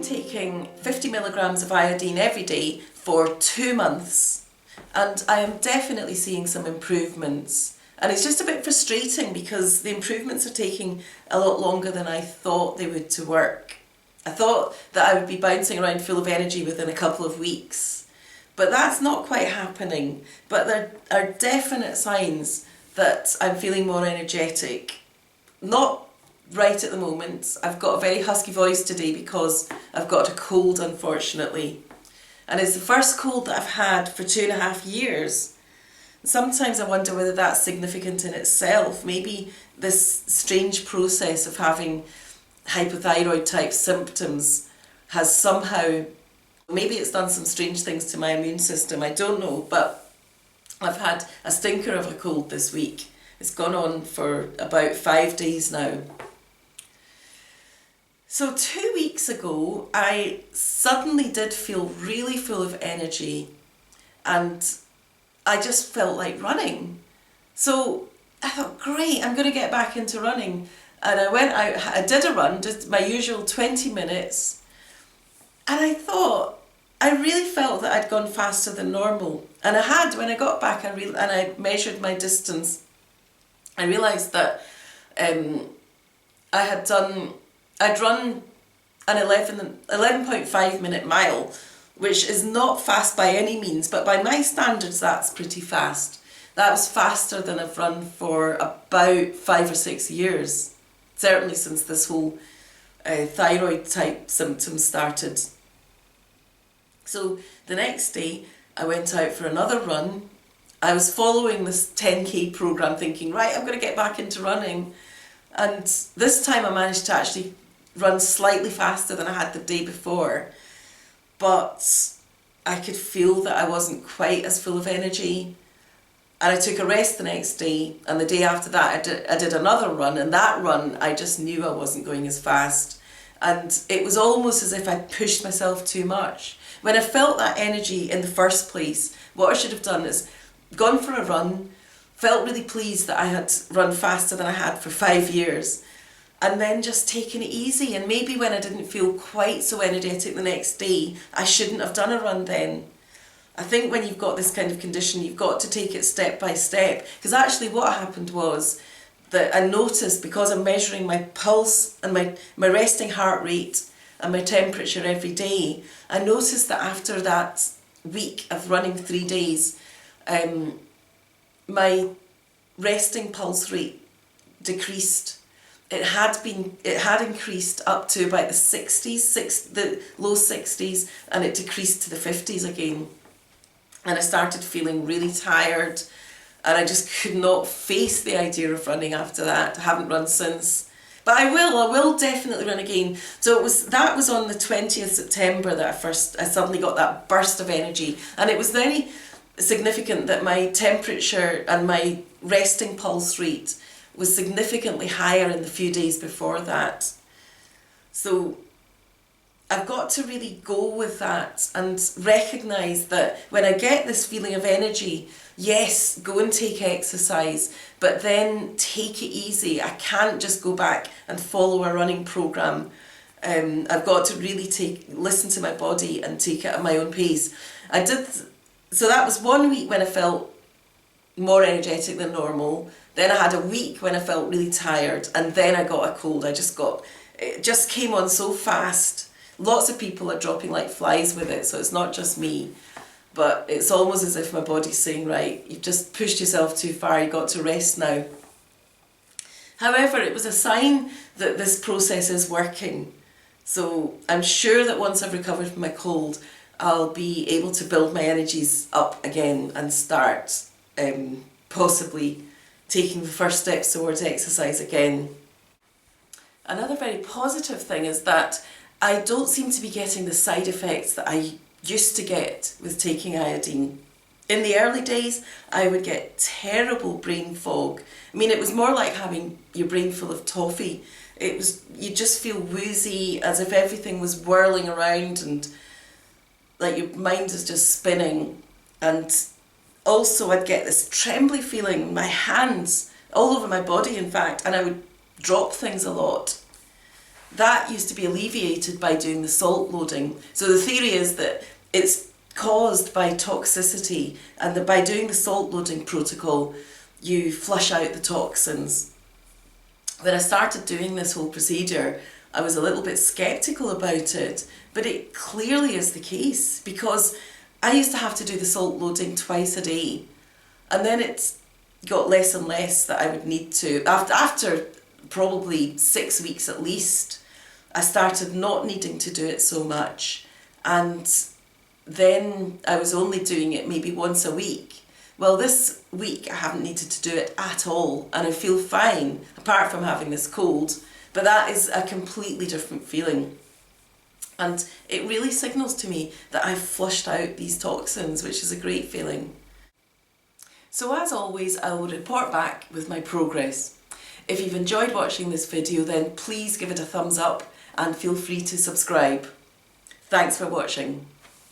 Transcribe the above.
taking 50 milligrams of iodine every day for 2 months, and I am definitely seeing some improvements. And it's just a bit frustrating because the improvements are taking a lot longer than I thought they would to work. I thought that I would be bouncing around full of energy within a couple of weeks, but that's not quite happening. But there are definite signs that I'm feeling more energetic. Not right at the moment. I've got a very husky voice today because I've got a cold, unfortunately. And it's the first cold that I've had for 2.5 years. Sometimes I wonder whether that's significant in itself. Maybe this strange process of having hypothyroid type symptoms has somehow, maybe it's done some strange things to my immune system, I don't know, but I've had a stinker of a cold this week. It's gone on for about 5 days now. So 2 weeks ago, I suddenly did feel really full of energy, and I just felt like running. So I thought, great, I'm going to get back into running. And I went out, I did a run, just my usual 20 minutes. And I thought, I really felt that I'd gone faster than normal. And I had, when I got back and I measured my distance, I realised that I'd run an 11.5 minute mile, which is not fast by any means, but by my standards that's pretty fast. That was faster than I've run for about 5 or 6 years, certainly since this whole thyroid type symptoms started. So the next day I went out for another run. I was following this 10k program thinking, right, I'm going to get back into running. And this time I managed to actually run slightly faster than I had the day before. But I could feel that I wasn't quite as full of energy. And I took a rest the next day, and the day after that I did another run, and that run I just knew I wasn't going as fast. And it was almost as if I pushed myself too much. When I felt that energy in the first place, what I should have done is gone for a run, felt really pleased that I had run faster than I had for 5 years, and then just taken it easy. And maybe when I didn't feel quite so energetic the next day, I shouldn't have done a run then. I think when you've got this kind of condition, you've got to take it step by step. Because actually what happened was that I noticed, because I'm measuring my pulse and my resting heart rate and my temperature every day, I noticed that after that week of running 3 days, my resting pulse rate decreased. It had increased up to about the 60s, the low 60s, and it decreased to the 50s again. And I started feeling really tired, and I just could not face the idea of running after that. I haven't run since. But I will definitely run again. So that was on the 20th September that I suddenly got that burst of energy. And it was very significant that my temperature and my resting pulse rate was significantly higher in the few days before that. So I've got to really go with that and recognise that when I get this feeling of energy, yes, go and take exercise, but then take it easy. I can't just go back and follow a running programme. I've got to really listen to my body and take it at my own pace. So that was 1 week when I felt more energetic than normal. Then I had a week when I felt really tired, and then I got a cold. It just came on so fast. Lots of people are dropping like flies with it, so it's not just me. But it's almost as if my body's saying, right, you've just pushed yourself too far, you've got to rest now. However, it was a sign that this process is working. So I'm sure that once I've recovered from my cold, I'll be able to build my energies up again and start possibly taking the first steps towards exercise again. Another very positive thing is that I don't seem to be getting the side effects that I used to get with taking iodine. In the early days, I would get terrible brain fog. I mean, it was more like having your brain full of toffee. You just feel woozy, as if everything was whirling around and like your mind is just spinning. And also I'd get this trembly feeling in my hands, all over my body in fact, and I would drop things a lot. that used to be alleviated by doing the salt loading. So the theory is that it's caused by toxicity, and that by doing the salt loading protocol, you flush out the toxins. When I started doing this whole procedure, I was a little bit skeptical about it, but it clearly is the case, because I used to have to do the salt loading twice a day, and then it got less and less that I would need to. After probably 6 weeks at least, I started not needing to do it so much, and then I was only doing it maybe once a week. Well, this week I haven't needed to do it at all, and I feel fine, apart from having this cold, but that is a completely different feeling. And it really signals to me that I've flushed out these toxins, which is a great feeling. So as always, I will report back with my progress. If you've enjoyed watching this video, then please give it a thumbs up and feel free to subscribe. Thanks for watching.